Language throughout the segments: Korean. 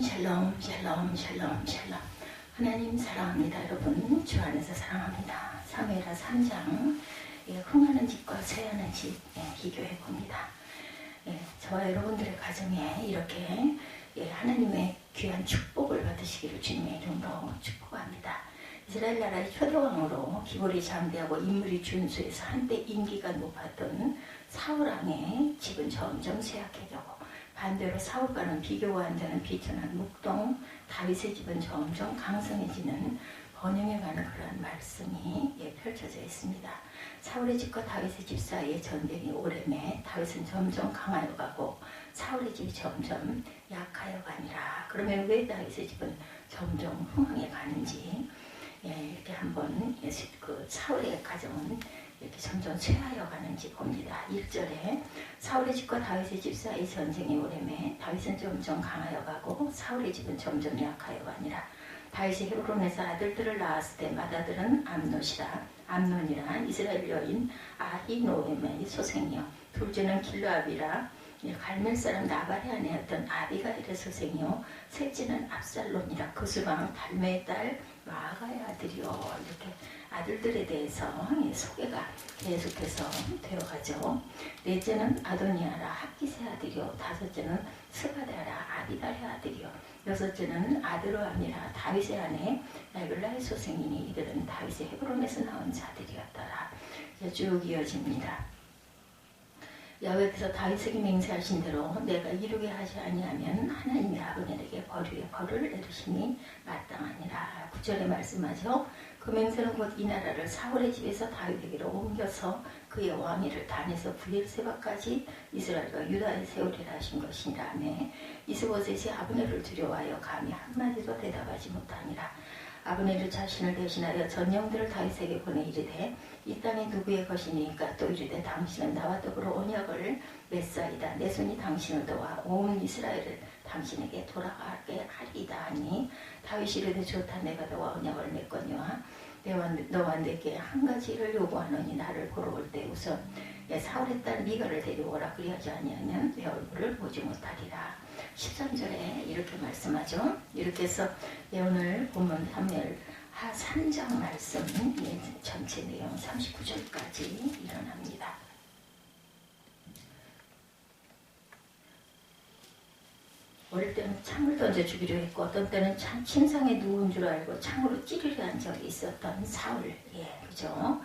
샬롬 샬롬 샬롬 샬롬. 하나님 사랑합니다. 여러분 주 안에서 사랑합니다. 사무엘하 3장 흥하는 집과 쇠하는 집 비교해 봅니다. 저와 여러분들의 가정에 이렇게 하나님의 귀한 축복을 받으시기를 주님의 이름으로 축복합니다. 이스라엘 나라의 초대왕으로 기골이 장대하고 인물이 준수해서 한때 인기가 높았던 사울왕의 집은 점점 쇠약해지고, 반대로 사울과는 비교가 안 되는 비천한 묵동 다윗의 집은 점점 강성해지는 번영해가는 그러한 말씀이 펼쳐져 있습니다. 사울의 집과 다윗의 집 사이의 전쟁이 오래매 다윗은 점점 강하여 가고 사울의 집이 점점 약하여 가니라. 그러면 왜 다윗의 집은 점점 흥황해 가는지 이렇게 한번 그 사울의 가정은 이렇게 점점 쇠하여 가는지 봅니다. 1절에 사울의 집과 다윗의 집 사이 전쟁이 오래매 다윗은 점점 강하여 가고 사울의 집은 점점 약하여 가니라. 다윗이 헤브론에서 아들들을 낳았을 때 맏아들은 암논이라 이스라엘 여인 아히노엠의 소생이요, 둘째는 길르압이라 갈멜 사람 나발의 아내였던 아비가일의 소생이요, 셋째는 압살롬이라 그수방 달메의 딸 마아가의 아들이요. 이렇게 아들들에 대해서 소개가 계속해서 되어가죠. 넷째는 아도니아라 학기세 아들이요, 다섯째는 스바다라 아비달의 아들이요, 여섯째는 아드로암이라 다윗의 아내 나빌라의 소생이니 이들은 다윗의 헤브론에서 나온 자들이었더라. 쭉 이어집니다. 여호와께서 다윗에게 맹세하신 대로 내가 이루게 하지 아니하면 하나님의 아브넬에게 벌의 벌을 내리심이 마땅하니라. 9절에 말씀하죠. 그 맹세는 곧 이 나라를 사울의 집에서 다윗에게로 옮겨서 그의 왕위를 단에서 브엘세바까지 이스라엘과 유다에 세우리라 하신 것이니라. 이스보셋이 아브넬을 두려워하여 감히 한마디도 대답하지 못하니라. 아브넬이 자신을 대신하여 전령들을 다윗에게 보내 이르되 이 땅이 누구의 것이니까, 또 이르되 당신은 나와 더불어 언약을 맺사이다. 내 손이 당신을 도와 온 이스라엘을 당신에게 돌아가게 하리이다 하니, 다윗이 이르되 좋다. 내가 너와 언약을 맺거니와 너와 내게 한 가지를 요구하노니 나를 보러 올 때 우선 사울의 딸 미가를 데려오라. 그리하지 아니하면 내 얼굴을 보지 못하리라. 13절에 이렇게 말씀하죠. 이렇게 해서 오늘 본문 사무엘하 3장 말씀 전체 내용 39절까지 일어납니다. 어릴 때는 창을 던져 죽이려 했고, 어떤 때는 침상에 누운 줄 알고 창으로 찌르려 한 적이 있었던 사울. 그죠?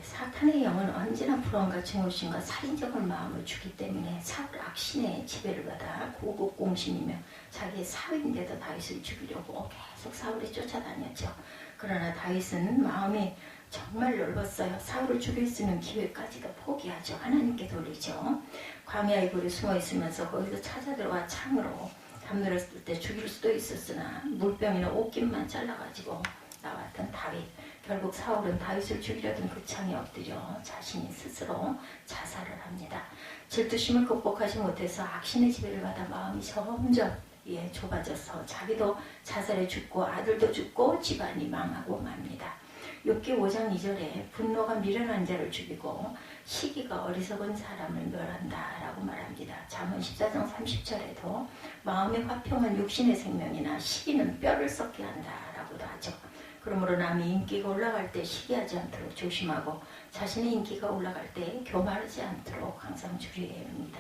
사탄의 영은 언제나 불안과 증오심과 살인적인 마음을 주기 때문에 사울 악신의 지배를 받아 고급 공신이며 자기의 사위인데도 다윗을 죽이려고 계속 사울이 쫓아다녔죠. 그러나 다윗은 마음이 정말 넓었어요. 사울을 죽일 수 있는 기회까지도 포기하죠. 하나님께 돌리죠. 광야의 굴에 숨어 있으면서 거기서 찾아 들어와 창으로 잠들었을 때 죽일 수도 있었으나 물병이나 옷깃만 잘라가지고 나왔던 다윗. 결국 사울은 다윗을 죽이려던 그 창에 엎드려 자신이 스스로 자살을 합니다. 질투심을 극복하지 못해서 악신의 지배를 받아 마음이 점점 좁아져서 자기도 자살해 죽고 아들도 죽고 집안이 망하고 맙니다. 욥기 5장 2절에 분노가 미련한 자를 죽이고 시기가 어리석은 사람을 멸한다 라고 말합니다. 잠언 14장 30절에도 마음의 화평한 육신의 생명이나 시기는 뼈를 썩게 한다 라고도 하죠. 그러므로 남이 인기가 올라갈 때 시기하지 않도록 조심하고 자신의 인기가 올라갈 때 교만하지 않도록 항상 주의해야 합니다.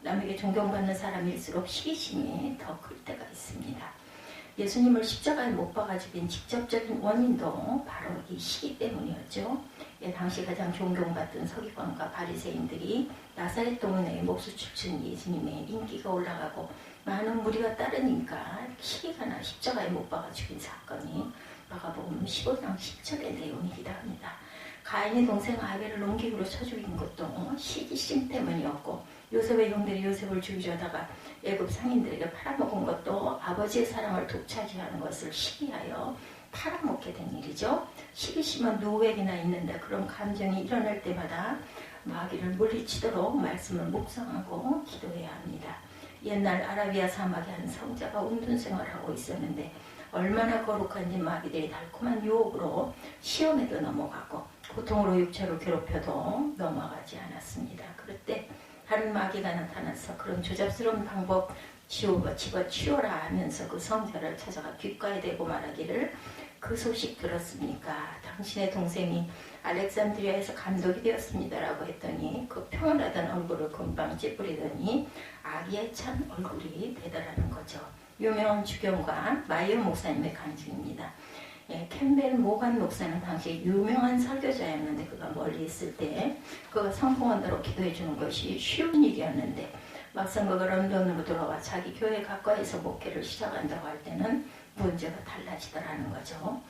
남에게 존경받는 사람일수록 시기심이 더 클 때가 있습니다. 예수님을 십자가에 못 박아 죽인 직접적인 원인도 바로 이 시기 때문이었죠. 당시 가장 존경받던 서기관과 바리새인들이 나사렛 동네의 목수 출신 예수님의 인기가 올라가고 많은 무리가 따르니까 시기가 나 십자가에 못 박아 죽인 사건이 마가복음 15장 10절의 내용이기도 합니다. 가인의 동생 아벨을 농기구로 쳐 죽인 것도 시기심 때문이었고, 요셉의 형들이 요셉을 죽이려다가 애굽 상인들에게 팔아먹은 것도 아버지의 사랑을 독차지하는 것을 시기하여 팔아먹게 된 일이죠. 시기심은 누구에게나 있는데 그런 감정이 일어날 때마다 마귀를 물리치도록 말씀을 묵상하고 기도해야 합니다. 옛날 아라비아 사막에 한 성자가 운둔 생활을 하고 있었는데 얼마나 거룩한지 마귀들이 달콤한 유혹으로 시험에도 넘어가고 고통으로 육체로 괴롭혀도 넘어가지 않았습니다. 그럴 때 다른 마귀가 나타나서 그런 조잡스러운 방법 집어치워라 하면서 그 성전을 찾아가 귓가에 대고 말하기를 그 소식 들었습니까? 당신의 동생이 알렉산드리아에서 감독이 되었습니다라고 했더니 그 평온하던 얼굴을 금방 찌푸리더니 아기에 찬 얼굴이 되더라는 거죠. 유명한 주경과 마이어 목사님의 간증입니다. 예, 캠벨 모간 목사는 당시 유명한 설교자였는데 그가 멀리 있을 때 그가 성공한다로 기도해 주는 것이 쉬운 일이었는데 막상 그가 런던으로 돌아와 자기 교회 가까이서 목회를 시작한다고 할 때는 문제가 달라지더라는 거죠.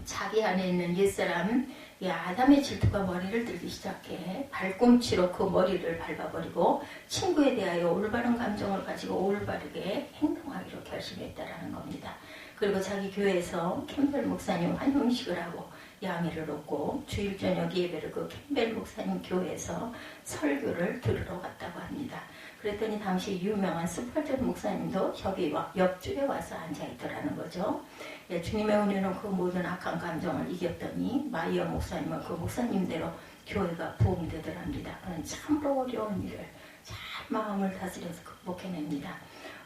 자기 안에 있는 옛사람 아담의 질투가 머리를 들기 시작해 발꿈치로 그 머리를 밟아버리고 친구에 대하여 올바른 감정을 가지고 올바르게 행동하기로 결심했다라는 겁니다. 그리고 자기 교회에서 캠벨 목사님 환영식을 하고 양해를 얻고 주일 저녁 예배를 그 캠벨 목사님 교회에서 설교를 들으러 갔다고 합니다. 그랬더니 당시 유명한 스펄전 목사님도 저기 옆줄에 와서 앉아있더라는 거죠. 예, 주님의 은혜는 그 모든 악한 감정을 이겼더니 마이어 목사님은 그 목사님대로 교회가 부흥이 되더랍니다. 그는 참으로 어려운 일을 잘 마음을 다스려서 극복해냅니다.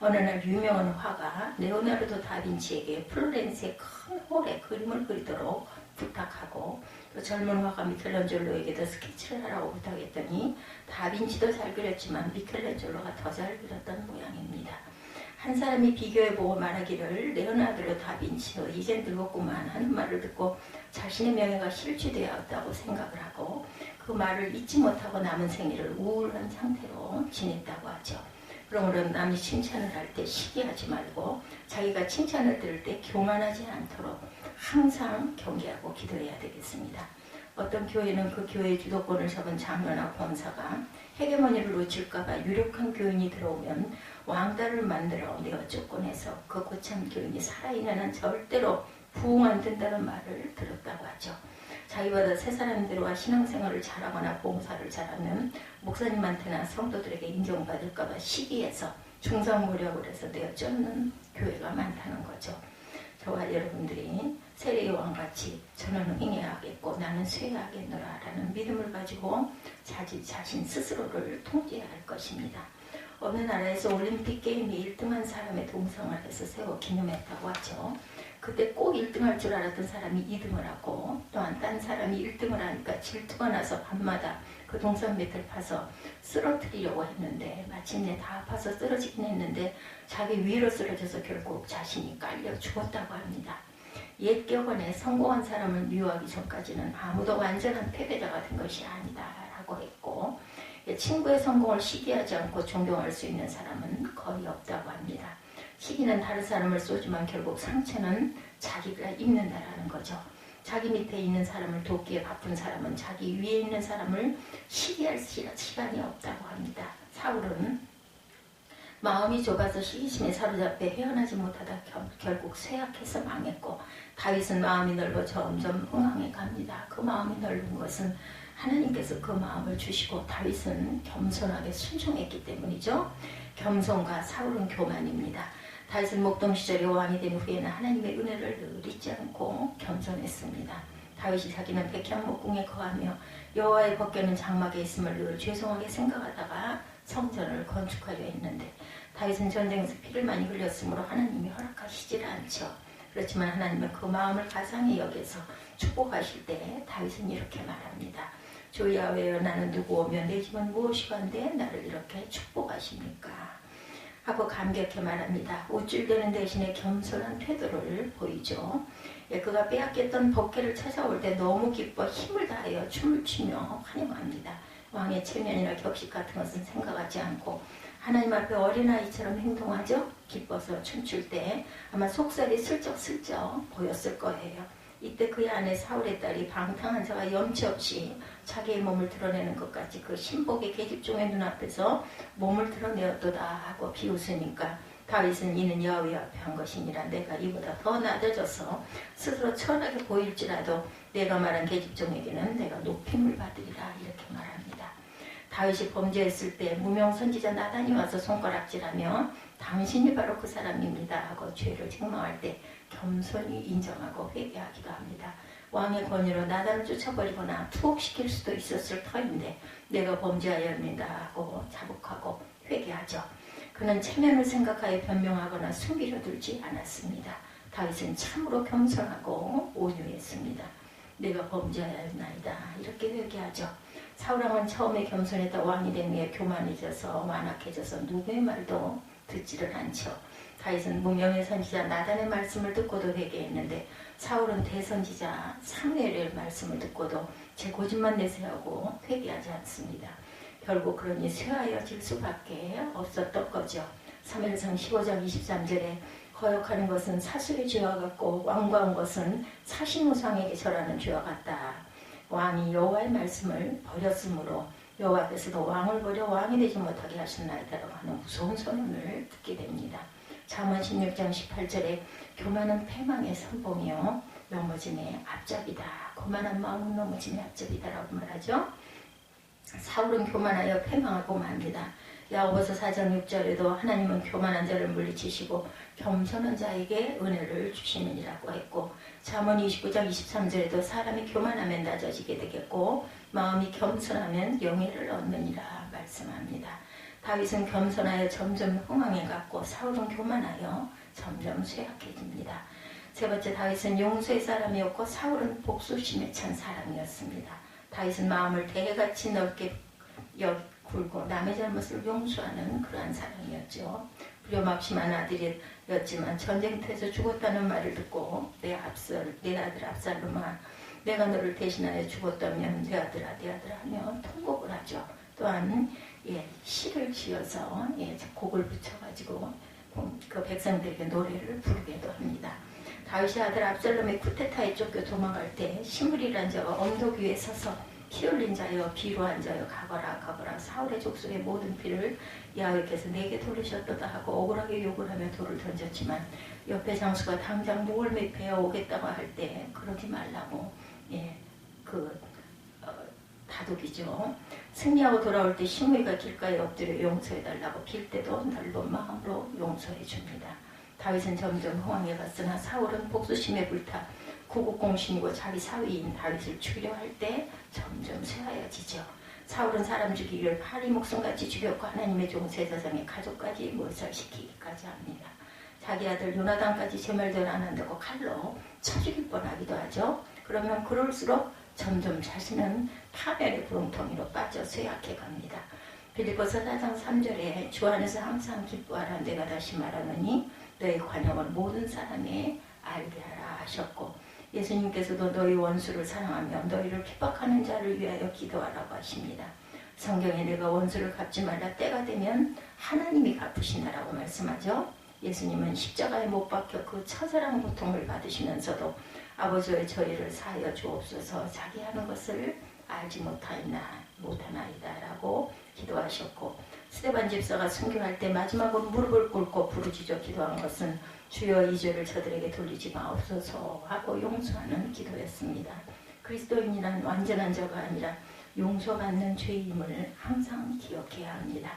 어느 날 유명한 화가 레오나르도 다빈치에게 플로렌스의 큰 홀에 그림을 그리도록 부탁하고 또 젊은 화가 미켈란젤로에게도 스케치를 하라고 부탁했더니 다빈치도 잘 그렸지만 미켈란젤로가 더 잘 그렸던 모양입니다. 한 사람이 비교해보고 말하기를 레오나르도 다빈치도 이젠 늙었구만 하는 말을 듣고 자신의 명예가 실추되었다고 생각을 하고 그 말을 잊지 못하고 남은 생애를 우울한 상태로 지냈다고 하죠. 그러므로 남이 칭찬을 할 때 시기하지 말고 자기가 칭찬을 들을 때 교만하지 않도록 항상 경계하고 기도해야 되겠습니다. 어떤 교회는 그 교회의 주도권을 잡은 장로나 권사가 헤게모니를 놓칠까봐 유력한 교인이 들어오면 왕따를 만들어 내어 쫓겨내서 그 고참 교인이 살아있는 한 절대로 부흥 안 된다는 말을 들었다고 하죠. 자기보다 세 사람들과 신앙생활을 잘하거나 봉사를 잘하면 목사님한테나 성도들에게 인정받을까봐 시기해서 중상모략을 해서 내어 쫓는 교회가 많다는 거죠. 저와 여러분들이 세례의 왕같이 저는 행해야겠고 나는 쇠해야겠노라 라는 믿음을 가지고 자신 스스로를 통제해야 할 것입니다. 어느 나라에서 올림픽 게임에 1등한 사람의 동상을 해서 세워 기념했다고 하죠. 그때 꼭 1등할 줄 알았던 사람이 2등을 하고 또한 딴 사람이 1등을 하니까 질투가 나서 밤마다 그 동상 밑을 파서 쓰러뜨리려고 했는데 마침내 다 아파서 쓰러지긴 했는데 자기 위로 쓰러져서 결국 자신이 깔려 죽었다고 합니다. 옛 격언에 성공한 사람을 미워하기 전까지는 아무도 완전한 패배자가 된 것이 아니다 라고 했고 친구의 성공을 시기하지 않고 존경할 수 있는 사람은 거의 없다고 합니다. 시기는 다른 사람을 쏘지만 결국 상처는 자기가 입는다라는 거죠. 자기 밑에 있는 사람을 돕기에 바쁜 사람은 자기 위에 있는 사람을 시기할 시간이 없다고 합니다. 사울은 마음이 좁아서 시기심에 사로잡혀 헤어나지 못하다 결국 쇠약해서 망했고 다윗은 마음이 넓어 점점 흥황해 갑니다. 그 마음이 넓은 것은 하나님께서 그 마음을 주시고 다윗은 겸손하게 순종했기 때문이죠. 겸손과 사울은 교만입니다. 다윗은 목동 시절에 왕이 된 후에는 하나님의 은혜를 늘 잊지 않고 겸손했습니다. 다윗이 자기는 백향목궁에 거하며 여호와의 법궤는 장막에 있음을 늘 죄송하게 생각하다가 성전을 건축하려 했는데 다윗은 전쟁에서 피를 많이 흘렸으므로 하나님이 허락하시질 않죠. 그렇지만 하나님은 그 마음을 가상히 여겨서 축복하실 때 다윗은 이렇게 말합니다. 주 야훼여 나는 누구 오며 내 집은 무엇이건데 나를 이렇게 축복하십니까? 하고 감격해 말합니다. 우쭐대는 대신에 겸손한 태도를 보이죠. 그가 빼앗겼던 법궤를 찾아올 때 너무 기뻐 힘을 다하여 춤을 추며 환영합니다. 왕의 체면이나 격식 같은 것은 생각하지 않고 하나님 앞에 어린아이처럼 행동하죠. 기뻐서 춤출 때 아마 속살이 슬쩍슬쩍 보였을 거예요. 이때 그의 아내 사울의 딸이 방탕한 자가 염치 없이 자기의 몸을 드러내는 것 같이 그 신복의 계집종의 눈앞에서 몸을 드러내었도다 하고 비웃으니까 다윗은 이는 여호와 앞에 한 것이니라 내가 이보다 더 낮아져서 스스로 천하게 보일지라도 내가 말한 계집종에게는 내가 높임을 받으리라 이렇게 말합니다. 다윗이 범죄했을 때 무명 선지자 나단이 와서 손가락질하며 당신이 바로 그 사람입니다 하고 죄를 책망할 때 겸손히 인정하고 회개하기도 합니다. 왕의 권위로 나단을 쫓아버리거나 투옥시킬 수도 있었을 터인데 내가 범죄하였습니다 하고 자복하고 회개하죠. 그는 체면을 생각하여 변명하거나 숨기려 들지 않았습니다. 다윗은 참으로 겸손하고 온유했습니다. 내가 범죄하였나이다 이렇게 회개하죠. 사울왕은 처음에 겸손했다 왕이 된 후에 교만해져서 완악해져서 누구의 말도 듣지를 않죠. 다윗은 무명의 선지자 나단의 말씀을 듣고도 회개했는데 사울은 대선지자 사무엘의 말씀을 듣고도 제 고집만 내세우고 회개하지 않습니다. 결국 그러니 쇠하여질 수밖에 없었던 거죠. 사무엘상 15장 23절에 거역하는 것은 사슬의 죄와 같고 완고한 것은 사신우상에게 절하는 죄와 같다. 왕이 여호와의 말씀을 버렸으므로 여호와 앞에서도 왕을 버려 왕이 되지 못하게 하셨나이다라고 하는 무서운 선언을 듣게 됩니다. 잠언 16장 18절에 교만은 패망의 선봉이요 넘어짐의 앞잡이다. 교만한 마음은 넘어짐의 앞잡이다라고 말하죠. 사울은 교만하여 패망하고 맙니다. 야고보서 4장 6절에도 하나님은 교만한 자를 물리치시고 겸손한 자에게 은혜를 주시느니라고 했고 잠언 29장 23절에도 사람이 교만하면 낮아지게 되겠고 마음이 겸손하면 영예를 얻느니라 말씀합니다. 다윗은 겸손하여 점점 흥황해 갔고 사울은 교만하여 점점 쇠약해집니다. 세 번째, 다윗은 용서의 사람이었고 사울은 복수심에 찬 사람이었습니다. 다윗은 마음을 대해같이 넓게 굴고 남의 잘못을 용서하는 그러한 사람이었죠. 불효막심한 아들이었지만 전쟁터에서 죽었다는 말을 듣고 내 아들 압살롬아 내가 너를 대신하여 죽었다면 내 아들아 하며 통곡을 하죠. 또한 시를 지어서 곡을 붙여가지고 그 백성들에게 노래를 부르기도 합니다. 다윗의 아들 압살롬의 쿠데타에 쫓겨 도망갈 때 시므리라는 자가 언덕 위에 서서 피 흘린 자여 비로 앉아여 가거라 사울의 족속의 모든 피를 여호와께서 내게 돌리셨도다 하고 억울하게 욕을 하며 돌을 던졌지만 옆에 장수가 당장 목을 매패어 오겠다고 할 때 그러지 말라고 다독이죠. 승리하고 돌아올 때 시므리가 길가에 엎드려 용서해달라고 빌 때도 넓은 마음으로 용서해 줍니다. 다윗은 점점 흥황해 갔으나 사울은 복수심에 불타 구국공신이고 자기 사위인 다윗을 죽이려 할 때 점점 쇠하여지죠. 사울은 사람 죽이기를 파리 목숨같이 죽였고 하나님의 종 제사장의 가족까지 몰살시키기까지 합니다. 자기 아들 요나단까지 제말대로 안 한다고 칼로 쳐 죽일 뻔하기도 하죠. 그러면 그럴수록 점점 자신은 파멸의 구렁텅이로 빠져 쇠약해 갑니다. 빌립보서 4장 3절에 주 안에서 항상 기뻐하라 내가 다시 말하노니 너의 관용을 모든 사람이 알게 하라 하셨고 예수님께서도 너희 원수를 사랑하며 너희를 핍박하는 자를 위하여 기도하라고 하십니다. 성경에 내가 원수를 갚지 말라 때가 되면 하나님이 갚으시나라고 말씀하죠. 예수님은 십자가에 못 박혀 그 처절한 고통을 받으시면서도 아버지의 저희를 사하여 주옵소서 자기 하는 것을 알지 못하나이다 라고 기도하셨고 스데반 집사가 순교할 때 마지막으로 무릎을 꿇고 부르짖어 기도한 것은 주여 이 죄를 저들에게 돌리지 마옵소서 하고 용서하는 기도였습니다. 그리스도인이란 완전한 자가 아니라 용서받는 죄임을 항상 기억해야 합니다.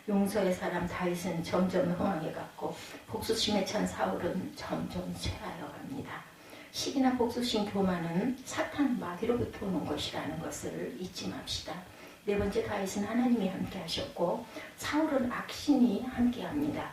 용서의 사람 다윗은 점점 흥황해 갔고 복수심에 찬 사울은 점점 쇠하여 갑니다. 시기나 복수심 교만은 사탄 마귀로부터 오는 것이라는 것을 잊지 맙시다. 네 번째, 다윗은 하나님이 함께 하셨고 사울은 악신이 함께 합니다.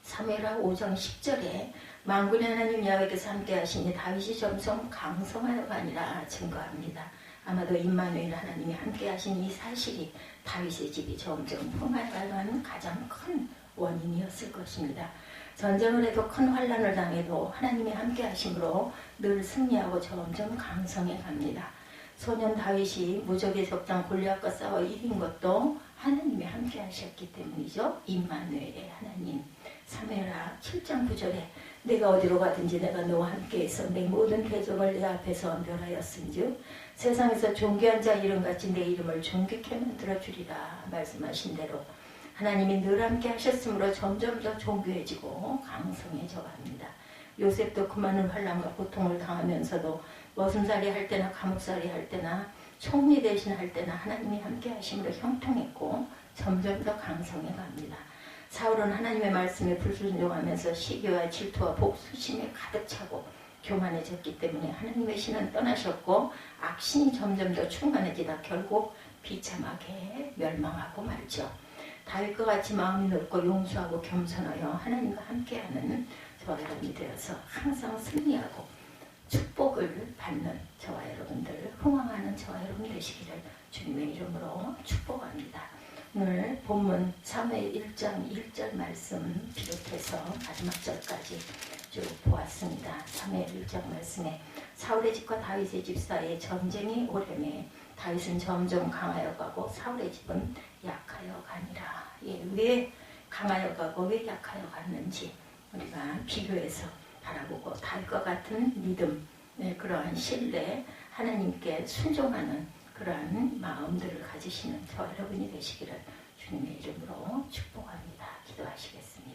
사무엘하 5장 10절에 만군의 하나님 야훼께서 함께 하시니 다윗이 점점 강성하여가 아니라 증거합니다. 아마도 임마누엘 하나님이 함께 하신 이 사실이 다윗의 집이 점점 흥하여가는 가장 큰 원인이었을 것입니다. 전쟁을 해도 큰 환난을 당해도 하나님이 함께 하심으로 늘 승리하고 점점 강성해 갑니다. 소년 다윗이 무적의 적장 골리앗과 싸워 이긴 것도 하나님이 함께 하셨기 때문이죠. 임마누엘의 하나님. 사무엘하 7장 9절에 내가 어디로 가든지 내가 너와 함께해서 내 모든 대적을 내 앞에서 멸하였은즉 세상에서 존귀한 자 이름같이 내 이름을 존귀케 만들어주리라 말씀하신 대로 하나님이 늘 함께 하셨으므로 점점 더 존귀해지고 강성해져 갑니다. 요셉도 그 많은 환난과 고통을 당하면서도 머슴살이 할 때나 감옥살이 할 때나 총리 대신 할 때나 하나님이 함께 하심으로 형통했고 점점 더 강성해 갑니다. 사울은 하나님의 말씀에 불순종하면서 시기와 질투와 복수심에 가득 차고 교만해졌기 때문에 하나님의 신은 떠나셨고 악신이 점점 더 충만해지다 결국 비참하게 멸망하고 말죠. 다윗과 같이 마음이 넓고 용서하고 겸손하여 하나님과 함께하는 저와 여러분이 되어서 항상 승리하고 축복을 받는 저와 여러분들, 흥왕하는 저와 여러분 되시기를 주님의 이름으로 축복합니다. 오늘 본문 사무엘 1장 1절 말씀 비롯해서 마지막 절까지 쭉 보았습니다. 사무엘 1장 말씀에 사울의 집과 다윗의 집 사이에 전쟁이 오래매 다윗은 점점 강하여 가고 사울의 집은 약하여 가니라. 왜 강하여 가고 왜 약하여 갔는지 우리가 비교해서 바라보고 다윗과 같은 믿음, 그러한 신뢰, 하나님께 순종하는 그러한 마음들을 가지시는 저 여러분이 되시기를 주님의 이름으로 축복합니다. 기도하시겠습니다.